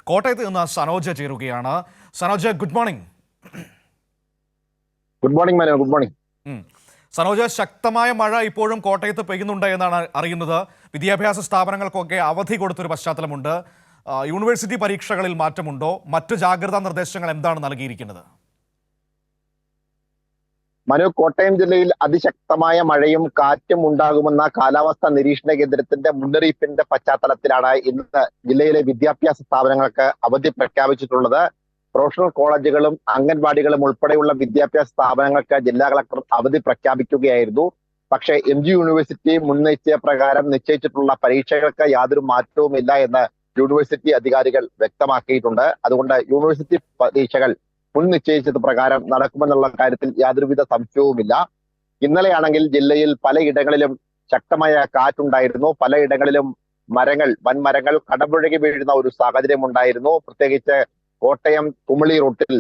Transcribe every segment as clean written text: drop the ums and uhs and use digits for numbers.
കോട്ടയത്ത് നിന്ന് സനോജ ചേരുകയാണ്. Sanoja, good morning. Good morning മാനോ, ഗുഡ് മോർണിംഗ്. സനോജ, ശക്തമായ മഴ ഇപ്പോഴും കോട്ടയത്ത് പെയ്യുന്നുണ്ട് എന്നാണ് അറിയുന്നത്. വിദ്യാഭ്യാസ സ്ഥാപനങ്ങൾക്കൊക്കെ അവധി കൊടുത്തൊരു പശ്ചാത്തലമുണ്ട്. യൂണിവേഴ്സിറ്റി പരീക്ഷകളിൽ മാറ്റമുണ്ടോ? മറ്റു ജാഗ്രതാ നിർദ്ദേശങ്ങൾ എന്താണ് നൽകിയിരിക്കുന്നത്? മനു, കോട്ടയം ജില്ലയിൽ അതിശക്തമായ മഴയും കാറ്റും ഉണ്ടാകുമെന്ന കാലാവസ്ഥാ നിരീക്ഷണ കേന്ദ്രത്തിന്റെ മുന്നറിയിപ്പിന്റെ പശ്ചാത്തലത്തിലാണ് ഇന്ന് ജില്ലയിലെ വിദ്യാഭ്യാസ സ്ഥാപനങ്ങൾക്ക് അവധി പ്രഖ്യാപിച്ചിട്ടുള്ളത്. പ്രൊഫഷണൽ കോളേജുകളും അംഗൻവാടികളും ഉൾപ്പെടെയുള്ള വിദ്യാഭ്യാസ സ്ഥാപനങ്ങൾക്ക് ജില്ലാ കളക്ടർ അവധി പ്രഖ്യാപിക്കുകയായിരുന്നു. പക്ഷേ MG യൂണിവേഴ്സിറ്റി മുൻ നിശ്ചയപ്രകാരം നിശ്ചയിച്ചിട്ടുള്ള പരീക്ഷകൾക്ക് യാതൊരു മാറ്റവുമില്ല എന്ന് യൂണിവേഴ്സിറ്റി അധികാരികൾ വ്യക്തമാക്കിയിട്ടുണ്ട്. അതുകൊണ്ട് യൂണിവേഴ്സിറ്റി പരീക്ഷകൾ മുൻ നിശ്ചയിച്ചത് പ്രകാരം നടക്കുമെന്നുള്ള കാര്യത്തിൽ യാതൊരുവിധ സംശയവുമില്ല. ഇന്നലെയാണെങ്കിൽ ജില്ലയിൽ പലയിടങ്ങളിലും ശക്തമായ കാറ്റുണ്ടായിരുന്നു. പലയിടങ്ങളിലും വൻമരങ്ങൾ കടപുഴകി വീഴുന്ന ഒരു സാഹചര്യം ഉണ്ടായിരുന്നു. പ്രത്യേകിച്ച് കോട്ടയം കുമളി റൂട്ടിൽ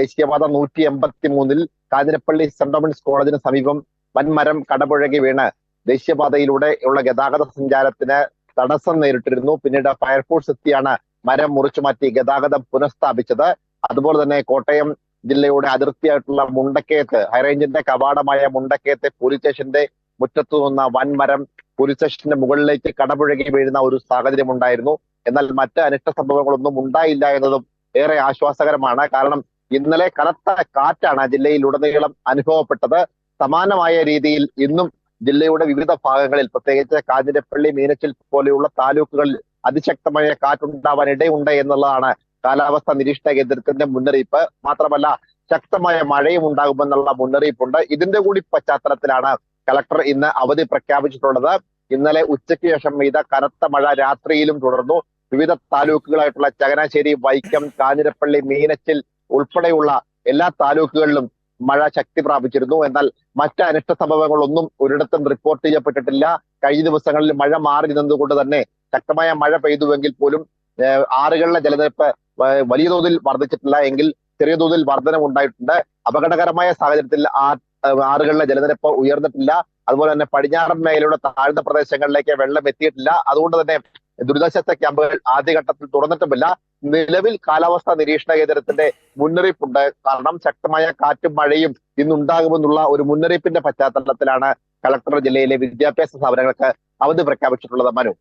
ദേശീയപാത 183 കാഞ്ഞിരപ്പള്ളി സെന്റ് തോമസ് കോളേജിന് സമീപം വൻമരം കടപുഴകി വീണ് ദേശീയപാതയിലൂടെ ഉള്ള ഗതാഗത സഞ്ചാരത്തിന് തടസ്സം നേരിട്ടിരുന്നു. പിന്നീട് ഫയർഫോഴ്സ് എത്തിയാണ് മരം മുറിച്ചു മാറ്റി ഗതാഗതം പുനഃസ്ഥാപിച്ചത്. അതുപോലെ തന്നെ കോട്ടയം ജില്ലയുടെ അതിർത്തിയായിട്ടുള്ള മുണ്ടക്കയത്ത്, ഹൈറേഞ്ചിന്റെ കവാടമായ മുണ്ടക്കയത്തെ പോലീസ് സ്റ്റേഷന്റെ മുറ്റത്തു നിന്ന വൻമരം പോലീസ് സ്റ്റേഷന്റെ മുകളിലേക്ക് കടപുഴകി വീഴുന്ന ഒരു സാഹചര്യം ഉണ്ടായിരുന്നു. എന്നാൽ മറ്റ് അനിഷ്ട സംഭവങ്ങളൊന്നും ഉണ്ടായില്ല എന്നതും ഏറെ ആശ്വാസകരമാണ്. കാരണം ഇന്നലെ കനത്ത കാറ്റാണ് ജില്ലയിലുടനീളം അനുഭവപ്പെട്ടത്. സമാനമായ രീതിയിൽ ഇന്നും ജില്ലയുടെ വിവിധ ഭാഗങ്ങളിൽ, പ്രത്യേകിച്ച് കാഞ്ഞിരപ്പള്ളി, മീനച്ചിൽ പോലെയുള്ള താലൂക്കുകളിൽ അതിശക്തമായ കാറ്റുണ്ടാവാൻ ഇടയുണ്ട് എന്നുള്ളതാണ് കാലാവസ്ഥാ നിരീക്ഷണ കേന്ദ്രത്തിന്റെ മുന്നറിയിപ്പ്. മാത്രമല്ല, ശക്തമായ മഴയും ഉണ്ടാകുമെന്നുള്ള മുന്നറിയിപ്പുണ്ട്. ഇതിന്റെ കൂടി പശ്ചാത്തലത്തിലാണ് കളക്ടർ ഇന്ന് അവധി പ്രഖ്യാപിച്ചിട്ടുള്ളത്. ഇന്നലെ ഉച്ചയ്ക്ക് ശേഷം പെയ്ത കനത്ത മഴ രാത്രിയിലും തുടർന്നു. വിവിധ താലൂക്കുകളായിട്ടുള്ള ചങ്ങനാശ്ശേരി, വൈക്കം, കാഞ്ഞിരപ്പള്ളി, മീനച്ചിൽ ഉൾപ്പെടെയുള്ള എല്ലാ താലൂക്കുകളിലും മഴ ശക്തി പ്രാപിച്ചിരുന്നു. എന്നാൽ മറ്റ് അനിഷ്ട സംഭവങ്ങളൊന്നും ഒരിടത്തും റിപ്പോർട്ട് ചെയ്യപ്പെട്ടിട്ടില്ല. കഴിഞ്ഞ ദിവസങ്ങളിൽ മഴ മാറി നിന്നതുകൊണ്ട് തന്നെ ശക്തമായ മഴ പെയ്തുവെങ്കിൽ പോലും ആറുകളിലെ ജലനിരപ്പ് വലിയ തോതിൽ വർദ്ധിച്ചിട്ടില്ല എങ്കിൽ ചെറിയ തോതിൽ വർധനമുണ്ടായിട്ടുണ്ട്. അപകടകരമായ സാഹചര്യത്തിൽ ആറുകളിലെ ജലനിരപ്പ് ഉയർന്നിട്ടില്ല. അതുപോലെ തന്നെ പടിഞ്ഞാറൻ മേഖലയുടെ താഴ്ന്ന പ്രദേശങ്ങളിലേക്ക് വെള്ളം എത്തിയിട്ടില്ല. അതുകൊണ്ട് തന്നെ ദുരിതാശ്വാസ ക്യാമ്പുകൾ ആദ്യഘട്ടത്തിൽ തുറന്നിട്ടുമില്ല. നിലവിൽ കാലാവസ്ഥാ നിരീക്ഷണ കേന്ദ്രത്തിന്റെ മുന്നറിയിപ്പുണ്ട്. കാരണം ശക്തമായ കാറ്റും മഴയും ഇന്നുണ്ടാകുമെന്നുള്ള ഒരു മുന്നറിയിപ്പിന്റെ പശ്ചാത്തലത്തിലാണ് കളക്ടർ ജില്ലയിലെ വിദ്യാഭ്യാസ സ്ഥാപനങ്ങൾക്ക് അവധി പ്രഖ്യാപിച്ചിട്ടുള്ളത്. മനു.